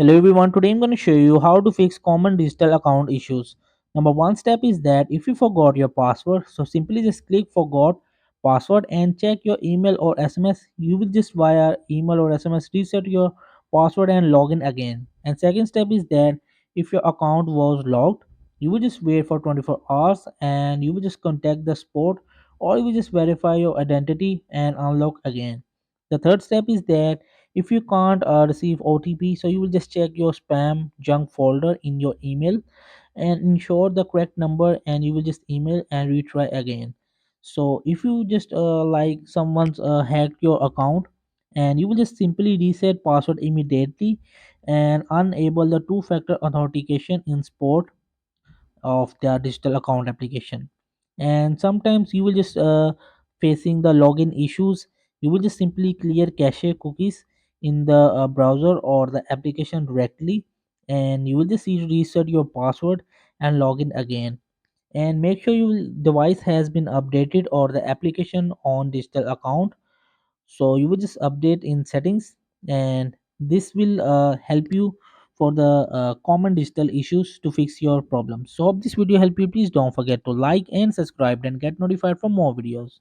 Hello everyone, today I'm going to show you how to fix common digital account issues. Number one step is that if you forgot your password, so simply just click forgot password and check your email or SMS. You will just via email or SMS reset your password and log in again. And second step is that if your account was locked, you will just wait for 24 hours and you will just contact the support, or you will just verify your identity and unlock again. The third step is that if you can't receive OTP, so you will just check your spam junk folder in your email and ensure the correct number, and you will just email and retry again. So if you just like someone's hacked your account, and you will just simply reset password immediately and enable the two-factor authentication in support of their digital account application. And sometimes you will just facing the login issues, you will just simply clear cache cookies in the browser or the application directly, and you will just reset your password and log in again. And make sure your device has been updated or the application on digital account, so you will just update in settings, and this will help you for the common digital issues to fix your problems. So hope this video help you. Please don't forget to like and subscribe and get notified for more videos.